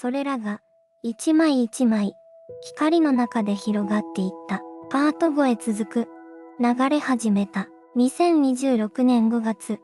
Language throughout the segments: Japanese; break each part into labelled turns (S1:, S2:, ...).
S1: それらが一枚一枚光の中で広がっていった。パート5へ続く。流れ始めた。2026年5月、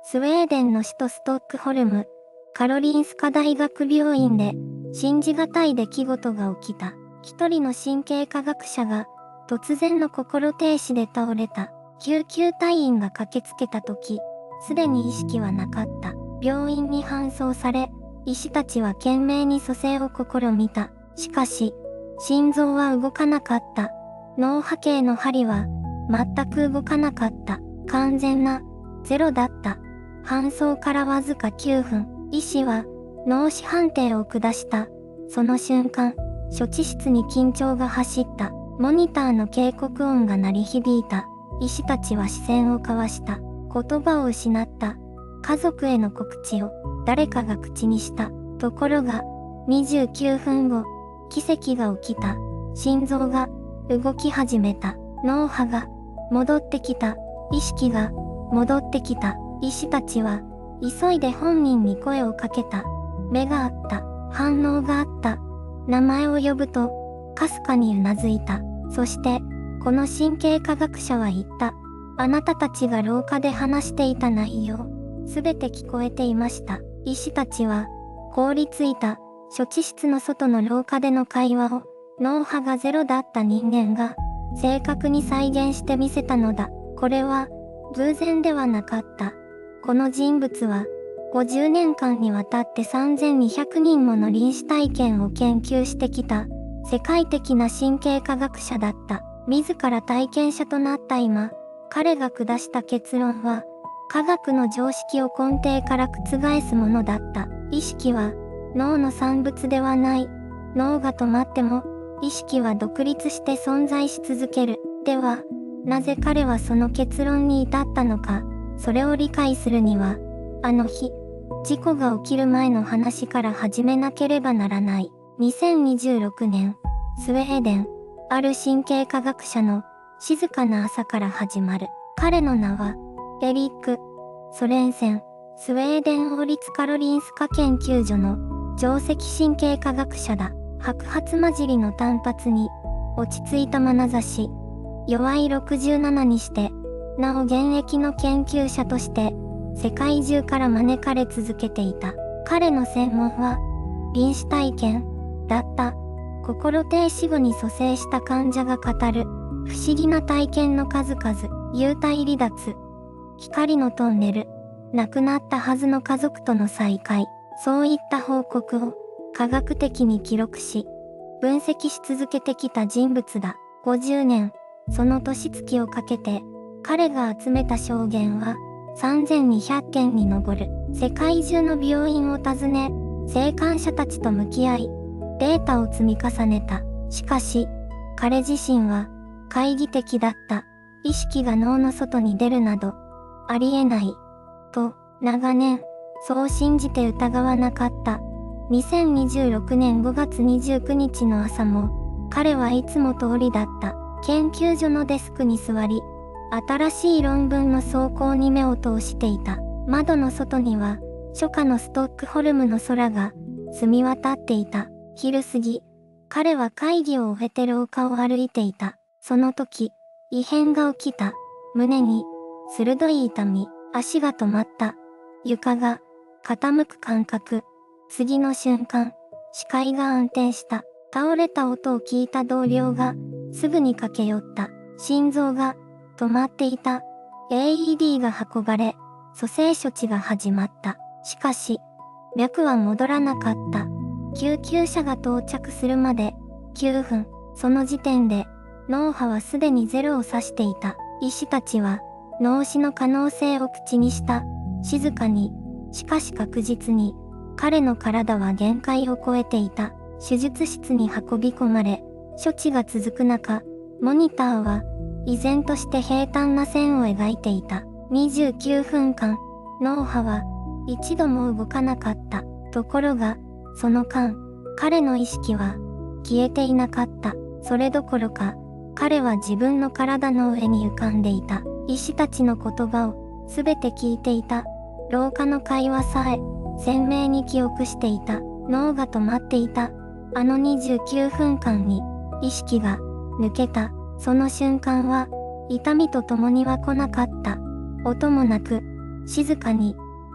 S1: スウェーデンの首都ストックホルム、カロリンスカ大学病院で信じがたい出来事が起きた。一人の神経科学者が突然の心停止で倒れた。救急隊員が駆けつけた時、すでに意識はなかった。病院に搬送され、医師たちは懸命に蘇生を試みた。しかし、心臓は動かなかった。脳波計の針は全く動かなかった。完全なゼロだった。搬送からわずか9分、医師は脳死判定を下した。その瞬間、処置室に緊張が走った。モニターの警告音が鳴り響いた。医師たちは視線を交わした。言葉を失った。家族への告知を誰かが口にした。ところが、29分後、奇跡が起きた。心臓が動き始めた。脳波が戻ってきた。意識が戻ってきた。医師たちは急いで本人に声をかけた。目があった。反応があった。名前を呼ぶと、かすかにうなずいた。そして、この神経科学者は言った。あなたたちが廊下で話していた内容、すべて聞こえていました。医師たちは、凍りついた処置室の外の廊下での会話を、脳波がゼロだった人間が、正確に再現してみせたのだ。これは、偶然ではなかった。この人物は、50年間にわたって3200人もの臨死体験を研究してきた、世界的な神経科学者だった。自ら体験者となった今、彼が下した結論は、科学の常識を根底から覆すものだった。意識は、脳の産物ではない。脳が止まっても、意識は独立して存在し続ける。では、なぜ彼はその結論に至ったのか、それを理解するには、あの日、事故が起きる前の話から始めなければならない。2026年、スウェーデン、ある神経科学者の静かな朝から始まる。彼の名は、エリック・ソレンセン、スウェーデン王立カロリンスカ研究所の上席神経科学者だ。白髪混じりの短髪に、落ち着いた眼差し、弱い67にして、なお現役の研究者として、世界中から招かれ続けていた。彼の専門は、臨死体験、だった。心停止後に蘇生した患者が語る、不思議な体験の数々、幽体離脱、光のトンネル、亡くなったはずの家族との再会、そういった報告を科学的に記録し、分析し続けてきた人物だ。50年、その年月をかけて、彼が集めた証言は3200件に上る。世界中の病院を訪ね、生還者たちと向き合い、データを積み重ねた。しかし、彼自身は懐疑的だった。意識が脳の外に出るなど、ありえない。と、長年、そう信じて疑わなかった。2026年5月29日の朝も、彼はいつも通りだった。研究所のデスクに座り、新しい論文の草稿に目を通していた。窓の外には、初夏のストックホルムの空が澄み渡っていた。昼過ぎ、彼は会議を終えて廊下を歩いていた。その時、異変が起きた。胸に、鋭い痛み、足が止まった。床が、傾く感覚。次の瞬間、視界が暗転した。倒れた音を聞いた同僚が、すぐに駆け寄った。心臓が、止まっていた。AED が運ばれ、蘇生処置が始まった。しかし、脈は戻らなかった。救急車が到着するまで、9分。その時点で、脳波はすでにゼロを指していた。医師たちは、脳死の可能性を口にした。静かに、しかし確実に、彼の体は限界を超えていた。手術室に運び込まれ、処置が続く中、モニターは、依然として平坦な線を描いていた。29分間、脳波は、一度も動かなかった。ところが、その間、彼の意識は、消えていなかった。それどころか、彼は自分の体の上に浮かんでいた。医師たちの言葉を、すべて聞いていた。廊下の会話さえ、鮮明に記憶していた。脳が止まっていた。あの29分間に意識が抜けた。その瞬間は痛みとともには来なかった。音もなく、静かに、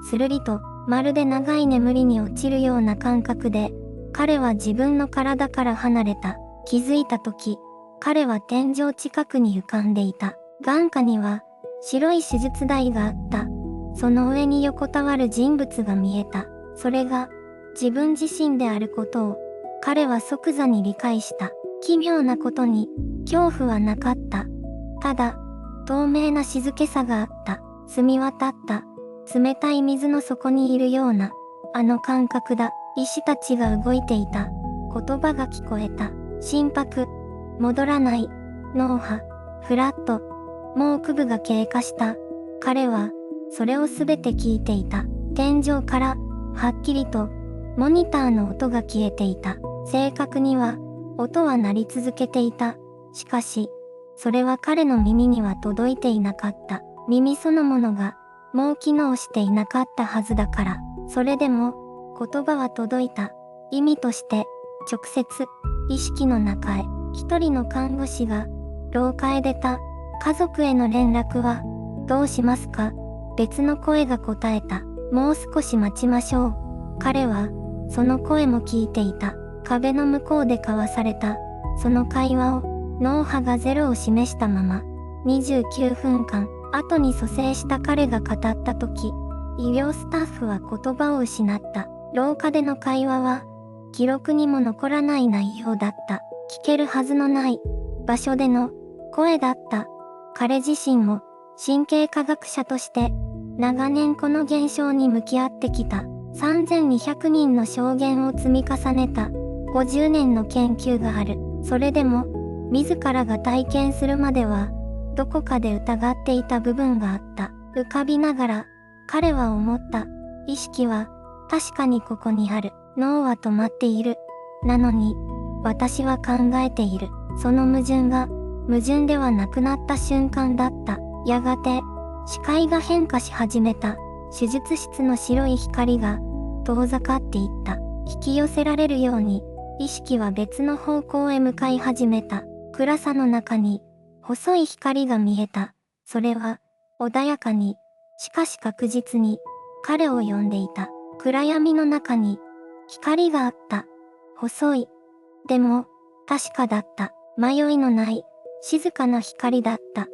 S1: するりと、まるで長い眠りに落ちるような感覚で、彼は自分の体から離れた。気づいたとき、彼は天井近くに浮かんでいた。眼下には白い手術台があった。その上に横たわる人物が見えた。それが自分自身であることを彼は即座に理解した。奇妙なことに恐怖はなかった。ただ透明な静けさがあった。澄み渡った冷たい水の底にいるようなあの感覚だ。石たちが動いていた。言葉が聞こえた。心拍、戻らない、脳波、フラット、もう9分が経過した。彼はそれをすべて聞いていた。天井からはっきりとモニターの音が消えていた。正確には音は鳴り続けていた。しかしそれは彼の耳には届いていなかった。耳そのものがもう機能していなかったはずだから。それでも言葉は届いた。意味として直接意識の中へ。一人の看護師が廊下へ出た。家族への連絡はどうしますか？別の声が答えた。もう少し待ちましょう。彼はその声も聞いていた。壁の向こうで交わされたその会話を脳波が0を示したまま29分間後に蘇生した彼が語った時、医療スタッフは言葉を失った。廊下での会話は記録にも残らない内容だった。聞けるはずのない場所での声だった。彼自身も神経科学者として長年この現象に向き合ってきた。3200人の証言を積み重ねた50年の研究がある。それでも自らが体験するまではどこかで疑っていた部分があった。浮かびながら彼は思った。意識は確かにここにある。脳は止まっている。なのに私は考えている。その矛盾が矛盾ではなくなった瞬間だった。やがて視界が変化し始めた。手術室の白い光が遠ざかっていった。引き寄せられるように意識は別の方向へ向かい始めた。暗さの中に細い光が見えた。それは穏やかに、しかし確実に彼を呼んでいた。暗闇の中に光があった。細い。でも確かだった。迷いのない静かな光だった。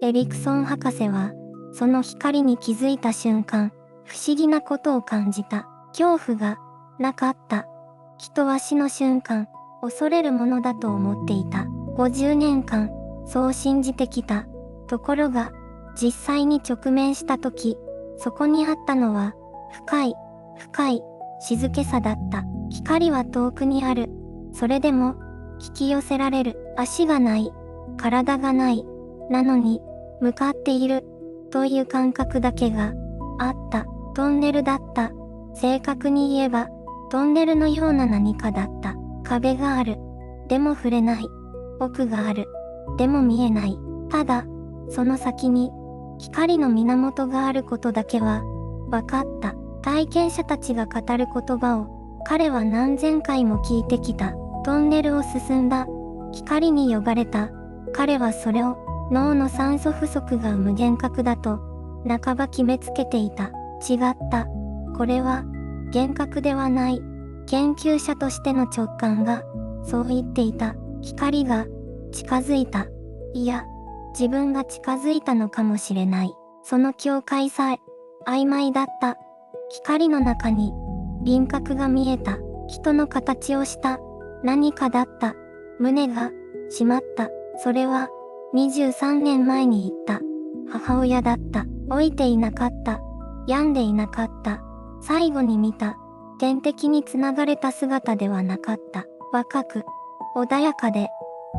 S1: エリクソン博士はその光に気づいた瞬間、不思議なことを感じた。恐怖がなかった。人は死の瞬間、恐れるものだと思っていた。50年間、そう信じてきた。ところが、実際に直面した時、そこにあったのは、深い、深い、静けさだった。光は遠くにある。それでも、引き寄せられる。足がない。体がない。なのに、向かっている。という感覚だけがあった。トンネルだった。正確に言えば、トンネルのような何かだった。壁がある。でも触れない。奥がある。でも見えない。ただ、その先に、光の源があることだけは、分かった。体験者たちが語る言葉を、彼は何千回も聞いてきた。トンネルを進んだ。光に呼ばれた。彼はそれを、脳の酸素不足が生む幻覚だと、半ば決めつけていた。違った。これは、幻覚ではない。研究者としての直感が、そう言っていた。光が、近づいた。いや、自分が近づいたのかもしれない。その境界さえ、曖昧だった。光の中に、輪郭が見えた。人の形をした、何かだった。胸が、締まった。それは、23年前に言った。母親だった。老いていなかった。病んでいなかった。最後に見た。天敵につながれた姿ではなかった。若く、穏やかで、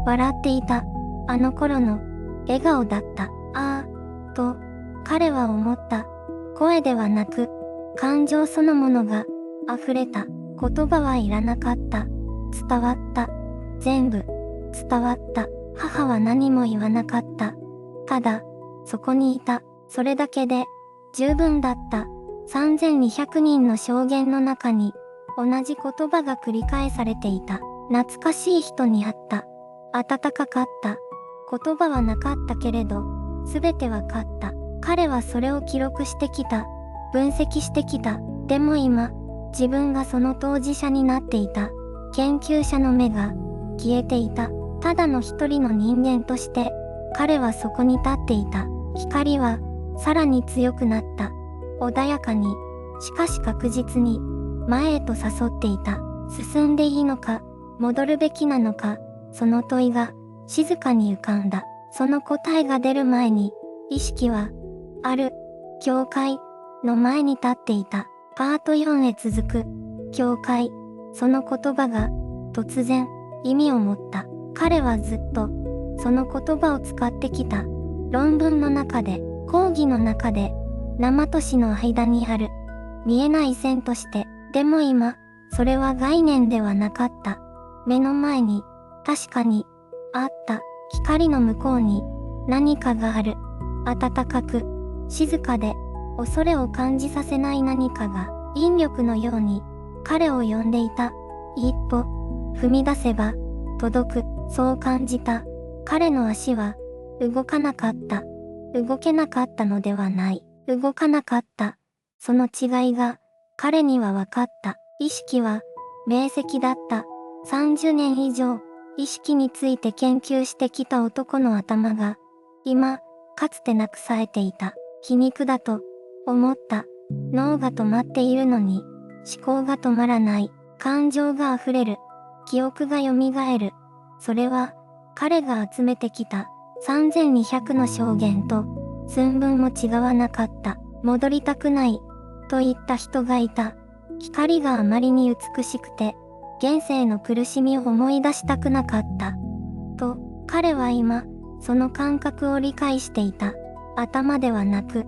S1: 笑っていた。あの頃の、笑顔だった。ああ、と、彼は思った。声ではなく、感情そのものが、溢れた。言葉はいらなかった。伝わった。全部、伝わった。母は何も言わなかった。ただ、そこにいた。それだけで、十分だった。3200人の証言の中に、同じ言葉が繰り返されていた。懐かしい人に会った。暖かかった。言葉はなかったけれど、すべてわかった。彼はそれを記録してきた。分析してきた。でも今、自分がその当事者になっていた。研究者の目が消えていた。ただの一人の人間として、彼はそこに立っていた。光はさらに強くなった。穏やかに、しかし確実に、前へと誘っていた。進んでいいのか、戻るべきなのか、その問いが静かに浮かんだ。その答えが出る前に、意識は、ある、教会の前に立っていた。パート4へ続く、教会、その言葉が、突然、意味を持った。彼はずっと、その言葉を使ってきた。論文の中で、講義の中で、生と死の間にある、見えない線として、でも今、それは概念ではなかった。目の前に、確かに、あった。光の向こうに、何かがある。暖かく、静かで、恐れを感じさせない何かが、引力のように、彼を呼んでいた。一歩、踏み出せば、届く、そう感じた。彼の足は、動かなかった。動けなかったのではない。動かなかった。その違いが、彼には分かった。意識は、明晰だった。30年以上、意識について研究してきた男の頭が、今、かつてなく冴えていた。皮肉だと、思った。脳が止まっているのに、思考が止まらない。感情が溢れる。記憶が蘇る。それは、彼が集めてきた3200の証言と、寸分も違わなかった。戻りたくない、と言った人がいた。光があまりに美しくて、現世の苦しみを思い出したくなかった。と、彼は今、その感覚を理解していた。頭ではなく、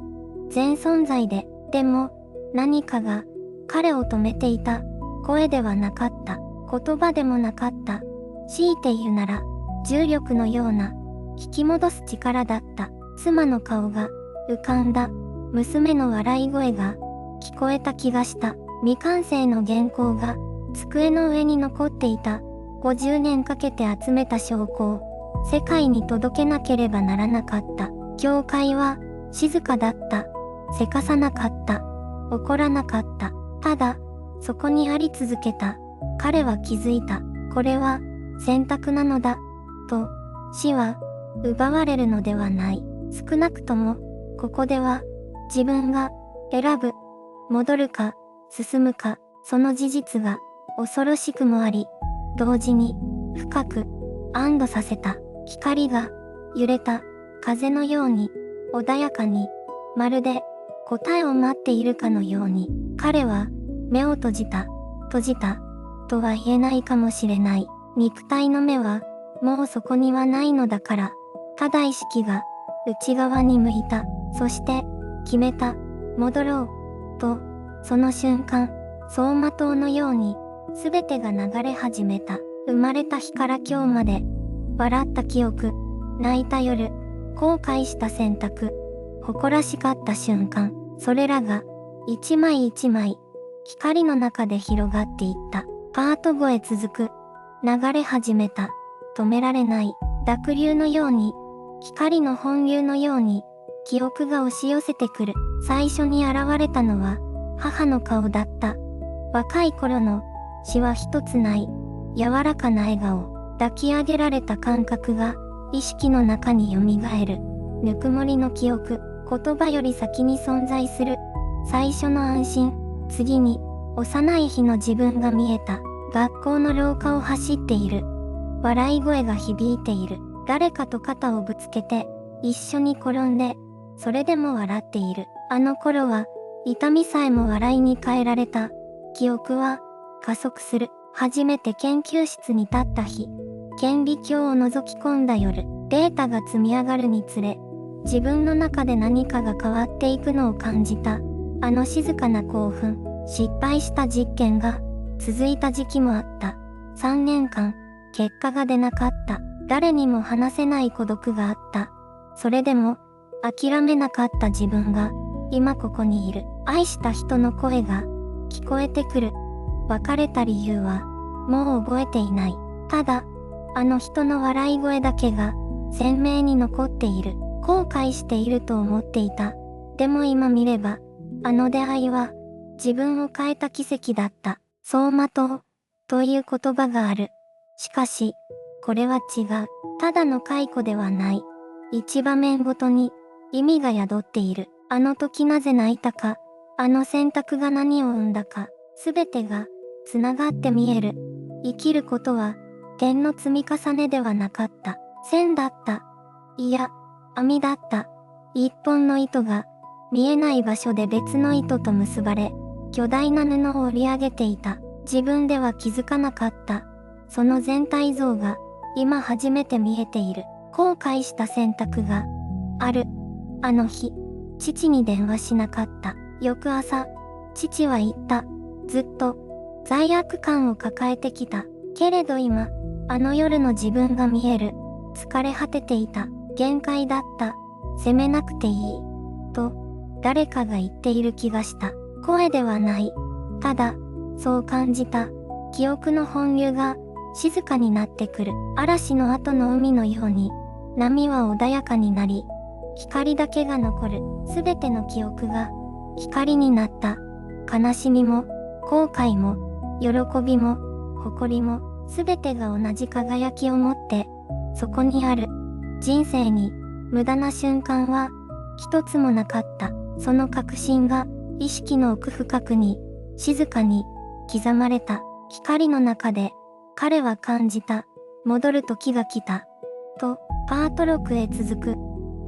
S1: 全存在で、でも、何かが、彼を止めていた。声ではなかった。言葉でもなかった。強いて言うなら、重力のような、引き戻す力だった。妻の顔が、浮かんだ。娘の笑い声が、聞こえた気がした。未完成の原稿が、机の上に残っていた。50年かけて集めた証拠を、世界に届けなければならなかった。教会は、静かだった。せかさなかった。怒らなかった。ただ、そこにあり続けた。彼は気づいた。これは、選択なのだ。と、死は、奪われるのではない。少なくとも、ここでは、自分が、選ぶ。戻るか、進むか、その事実が、恐ろしくもあり、同時に、深く、安堵させた。光が、揺れた、風のように、穏やかに、まるで、答えを待っているかのように、彼は、目を閉じた、とは言えないかもしれない。肉体の目は、もうそこにはないのだから、ただ意識が、内側に向いた。そして、決めた、戻ろう、と、その瞬間、走馬灯のように、すべてが流れ始めた。生まれた日から今日まで、笑った記憶、泣いた夜、後悔した選択、誇らしかった瞬間、それらが、一枚一枚、光の中で広がっていった。パート5へ続く、流れ始めた。止められない、濁流のように、光の本流のように、記憶が押し寄せてくる。最初に現れたのは、母の顔だった。若い頃の、詩は一つない、柔らかな笑顔、抱き上げられた感覚が、意識の中に蘇る。ぬくもりの記憶、言葉より先に存在する。最初の安心、次に、幼い日の自分が見えた。学校の廊下を走っている。笑い声が響いている。誰かと肩をぶつけて、一緒に転んで、それでも笑っている。あの頃は、痛みさえも笑いに変えられた。記憶は、加速する。初めて研究室に立った日、顕微鏡を覗き込んだ夜、データが積み上がるにつれ、自分の中で何かが変わっていくのを感じた。あの静かな興奮、失敗した実験が、続いた時期もあった。3年間、結果が出なかった。誰にも話せない孤独があった。それでも、諦めなかった自分が、今ここにいる。愛した人の声が、聞こえてくる。別れた理由は、もう覚えていない。ただ、あの人の笑い声だけが、鮮明に残っている。後悔していると思っていた。でも今見れば、あの出会いは、自分を変えた奇跡だった。走馬灯、という言葉がある。しかし、これは違う。ただの解雇ではない。一場面ごとに、意味が宿っている。あの時なぜ泣いたか、あの選択が何を生んだか、すべてが、つながって見える。生きることは、点の積み重ねではなかった。線だった。いや、網だった。一本の糸が、見えない場所で別の糸と結ばれ、巨大な布を織り上げていた。自分では気づかなかった。その全体像が、今初めて見えている。後悔した選択が、ある。あの日、父に電話しなかった。翌朝、父は言った。ずっと、罪悪感を抱えてきた。けれど今、あの夜の自分が見える。疲れ果てていた。限界だった。責めなくていい。と、誰かが言っている気がした。声ではない。ただ、そう感じた。記憶の本流が静かになってくる。嵐の後の海のように、波は穏やかになり、光だけが残る。すべての記憶が光になった。悲しみも、後悔も、喜びも、誇りも、すべてが同じ輝きを持って、そこにある。人生に、無駄な瞬間は、一つもなかった。その確信が、意識の奥深くに、静かに、刻まれた。光の中で、彼は感じた。戻る時が来た。と、パート6へ続く。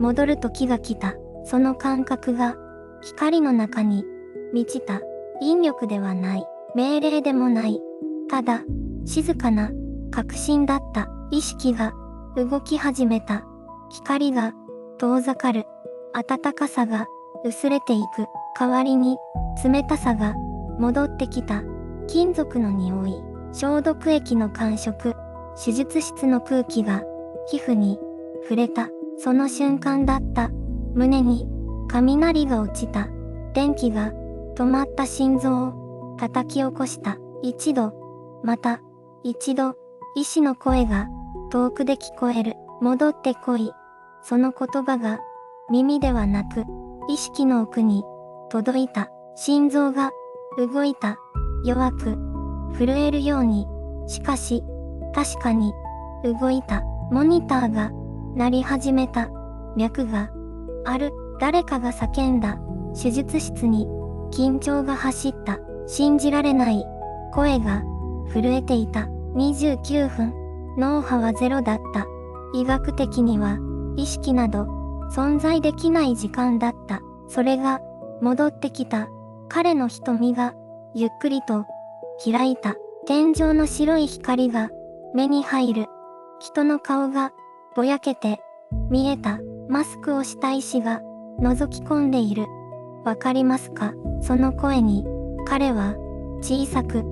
S1: 戻る時が来た。その感覚が、光の中に、満ちた。引力ではない。命令でもない。ただ、静かな、確信だった。意識が、動き始めた。光が、遠ざかる。暖かさが、薄れていく。代わりに、冷たさが、戻ってきた。金属の匂い、消毒液の感触、手術室の空気が、皮膚に、触れた。その瞬間だった。胸に、雷が落ちた。電気が、止まった心臓を、叩き起こした。一度、また、一度、医師の声が、遠くで聞こえる。戻ってこい。その言葉が、耳ではなく、意識の奥に、届いた。心臓が、動いた。弱く、震えるように。しかし、確かに、動いた。モニターが、鳴り始めた。脈が、ある。誰かが叫んだ。手術室に、緊張が走った。信じられない。声が、震えていた。29分。脳波はゼロだった。医学的には、意識など、存在できない時間だった。それが、戻ってきた。彼の瞳が、ゆっくりと、開いた。天井の白い光が、目に入る。人の顔が、ぼやけて、見えた。マスクをした医師が、覗き込んでいる。わかりますか？その声に、彼は、小さく、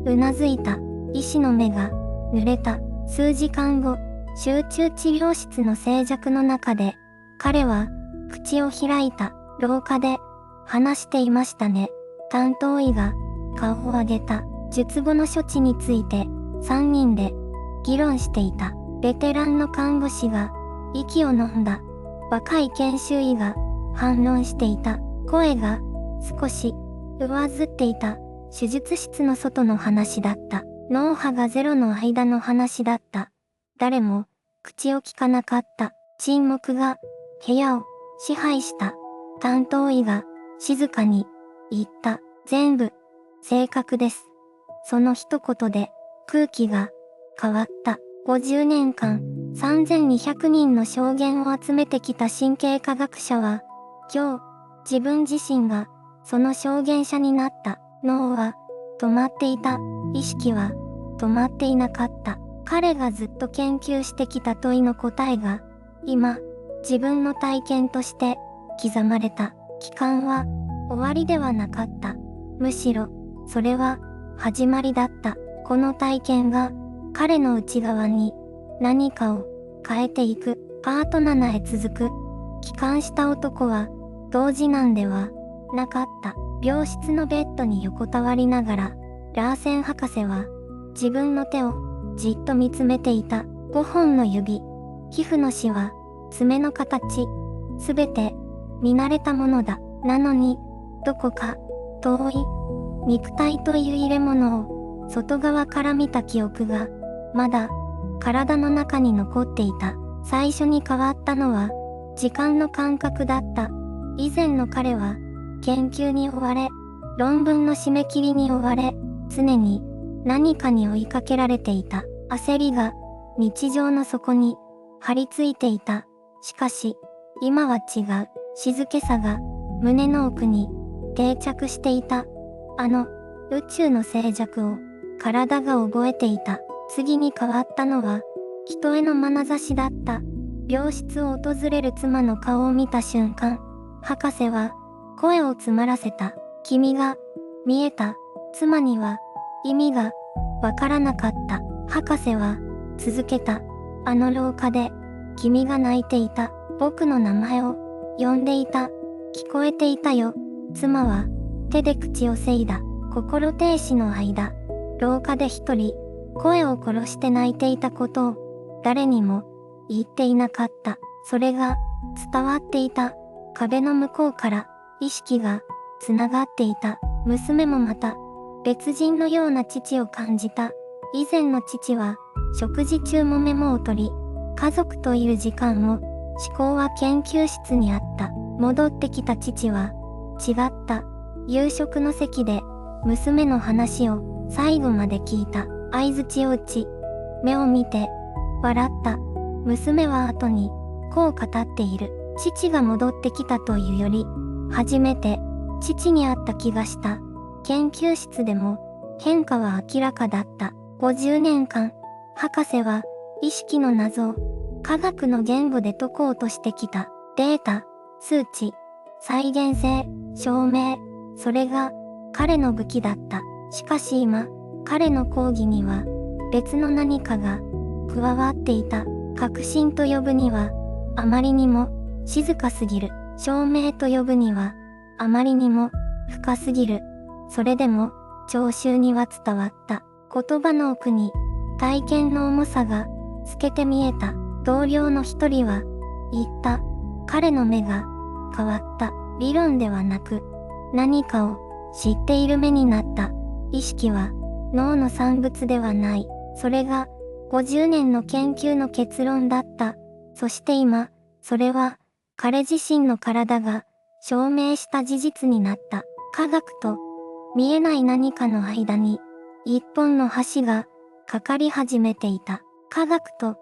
S1: うなずいた。医師の目が、濡れた。数時間後、集中治療室の静寂の中で、彼は、口を開いた。廊下で、話していましたね。担当医が、顔を上げた。術後の処置について、3人で、議論していた。ベテランの看護師が、息を飲んだ。若い研修医が、反論していた。声が、少し、上ずっていた。手術室の外の話だった。脳波がゼロの間の話だった。誰も、口を聞かなかった。沈黙が、部屋を、支配した。担当医が、静かに、言った。全部、正確です。その一言で、空気が、変わった。50年間、3200人の証言を集めてきた神経科学者は、今日、自分自身が、その証言者になった。脳は、止まっていた。意識は、止まっていなかった。彼がずっと研究してきた問いの答えが、今、自分の体験として、刻まれた。期間は、終わりではなかった。むしろ、それは、始まりだった。この体験が、彼の内側に、何かを、変えていく。パート7へ続く。帰還した男は、同時なんでは、なかった。病室のベッドに横たわりながら、ラーセン博士は自分の手をじっと見つめていた。5本の指、皮膚のシワ、爪の形、すべて見慣れたものだ。なのに、どこか遠い肉体という入れ物を外側から見た記憶がまだ体の中に残っていた。最初に変わったのは時間の感覚だった。以前の彼は研究に追われ、論文の締め切りに追われ、常に何かに追いかけられていた。焦りが日常の底に張り付いていた。しかし、今は違う。静けさが胸の奥に定着していた。あの宇宙の静寂を体が覚えていた。次に変わったのは人への眼差しだった。病室を訪れる妻の顔を見た瞬間、博士は声を詰まらせた。君が見えた。妻には意味がわからなかった。博士は続けた。あの廊下で君が泣いていた。僕の名前を呼んでいた。聞こえていたよ。妻は手で口をせいだ。心停止の間、廊下で一人声を殺して泣いていたことを誰にも言っていなかった。それが伝わっていた。壁の向こうから意識がつながっていた。娘もまた別人のような父を感じた。以前の父は食事中もメモを取り、家族という時間を、思考は研究室にあった。戻ってきた父は違った。夕食の席で娘の話を最後まで聞いた。相槌を打ち、目を見て笑った。娘は後にこう語っている。父が戻ってきたというより、初めて父に会った気がした。研究室でも変化は明らかだった。50年間、博士は意識の謎を科学の言語で解こうとしてきた。データ、数値、再現性、証明、それが彼の武器だった。しかし今、彼の講義には別の何かが加わっていた。確信と呼ぶにはあまりにも静かすぎる。証明と呼ぶにはあまりにも深すぎる。それでも聴衆には伝わった。言葉の奥に体験の重さが透けて見えた。同僚の一人は言った。彼の目が変わった。理論ではなく何かを知っている目になった。意識は脳の産物ではない。それが50年の研究の結論だった。そして今、それは彼自身の体が証明した事実になった。科学と見えない何かの間に一本の橋がかかり始めていた。科学と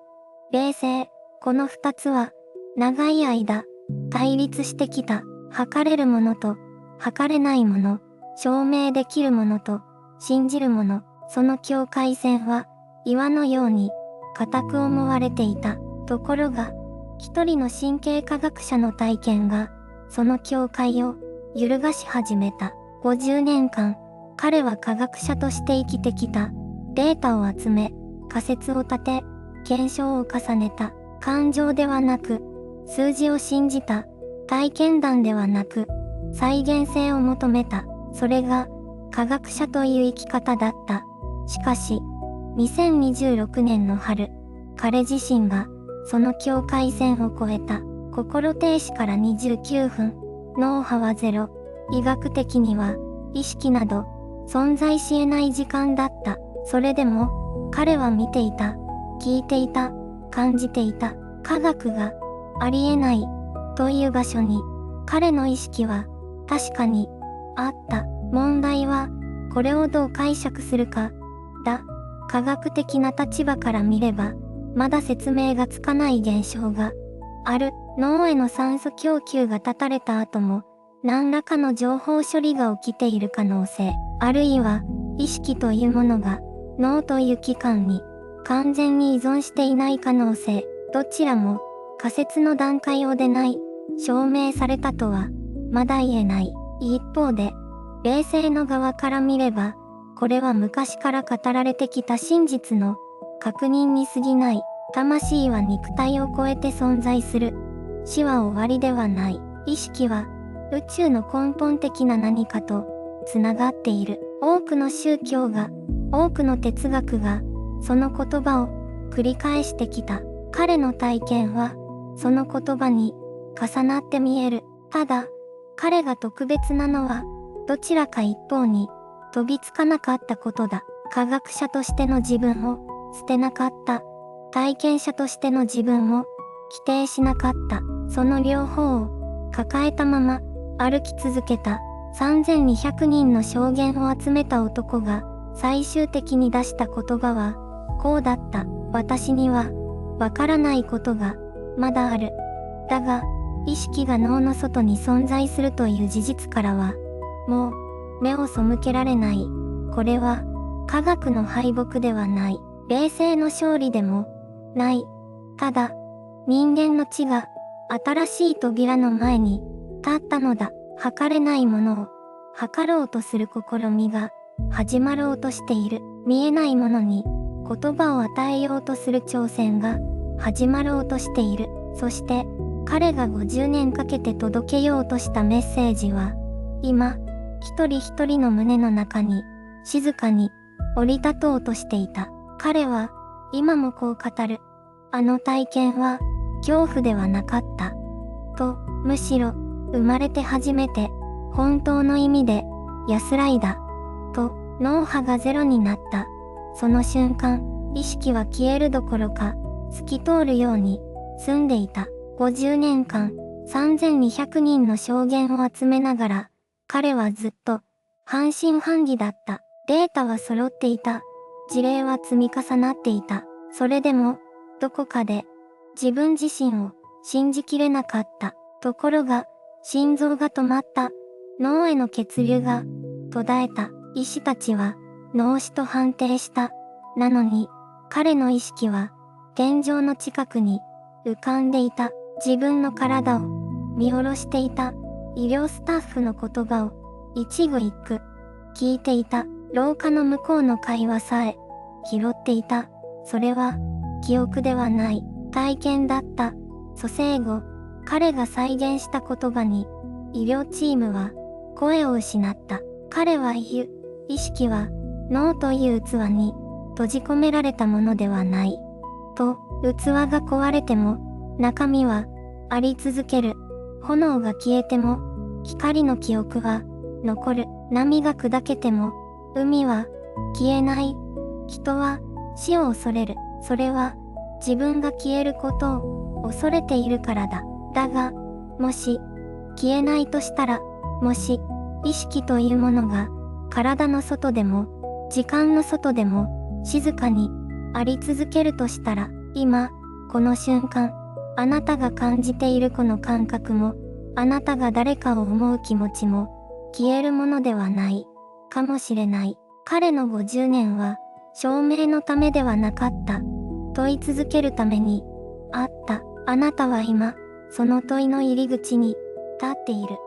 S1: 霊性、この二つは長い間対立してきた。測れるものと測れないもの、証明できるものと信じるもの、その境界線は岩のように固く思われていた。ところが、一人の神経科学者の体験がその境界を揺るがし始めた。50年間、彼は科学者として生きてきた。データを集め、仮説を立て、検証を重ねた。感情ではなく、数字を信じた。体験談ではなく、再現性を求めた。それが科学者という生き方だった。しかし、2026年の春、彼自身がその境界線を越えた。心停止から29分、脳波はゼロ。医学的には意識など存在し得ない時間だった。それでも彼は見ていた、聞いていた、感じていた。科学がありえないという場所に彼の意識は確かにあった。問題はこれをどう解釈するかだ。科学的な立場から見ればまだ説明がつかない現象がある。脳への酸素供給が断たれた後も何らかの情報処理が起きている可能性、あるいは意識というものが脳という器官に完全に依存していない可能性、どちらも仮説の段階を出ない、証明されたとはまだ言えない。一方で、霊性の側から見れば、これは昔から語られてきた真実の確認に過ぎない。魂は肉体を超えて存在する。死は終わりではない。意識は宇宙の根本的な何かとつながっている。多くの宗教が、多くの哲学が、その言葉を繰り返してきた。彼の体験は、その言葉に重なって見える。ただ、彼が特別なのは、どちらか一方に飛びつかなかったことだ。科学者としての自分を捨てなかった。体験者としての自分を否定しなかった。その両方を抱えたまま歩き続けた。3200人の証言を集めた男が最終的に出した言葉はこうだった。私にはわからないことがまだある。だが、意識が脳の外に存在するという事実からはもう目を背けられない。これは科学の敗北ではない。霊性の勝利でもない。ただ、人間の知が新しい扉の前に立ったのだ。測れないものを測ろうとする試みが始まろうとしている。見えないものに言葉を与えようとする挑戦が始まろうとしている。そして彼が50年かけて届けようとしたメッセージは今一人一人の胸の中に静かに降り立とうとしていた。彼は今もこう語る。あの体験は恐怖ではなかった。と、むしろ生まれて初めて本当の意味で安らいだ。と、脳波がゼロになった。その瞬間、意識は消えるどころか透き通るように澄んでいた。50年間、3200人の証言を集めながら、彼はずっと半信半疑だった。データは揃っていた。事例は積み重なっていた。それでも、どこかで自分自身を信じきれなかった。ところが、心臓が止まった。脳への血流が途絶えた。医師たちは脳死と判定した。なのに、彼の意識は天井の近くに浮かんでいた。自分の体を見下ろしていた。医療スタッフの言葉を一語一句聞いていた。廊下の向こうの会話さえ拾っていた。それは記憶ではない体験だった。蘇生後、彼が再現した言葉に医療チームは声を失った。彼は言う。意識は脳という器に閉じ込められたものではない。と、器が壊れても中身はあり続ける。炎が消えても光の記憶は残る。波が砕けても海は消えない。人は死を恐れる。それは自分が消えることを恐れているからだ。だが、もし消えないとしたら、もし意識というものが体の外でも時間の外でも静かにあり続けるとしたら、今この瞬間あなたが感じているこの感覚もあなたが誰かを思う気持ちも消えるものではないかもしれない。彼の50年は証明のためではなかった。問い続けるためにあった。あなたは今その問いの入り口に立っている。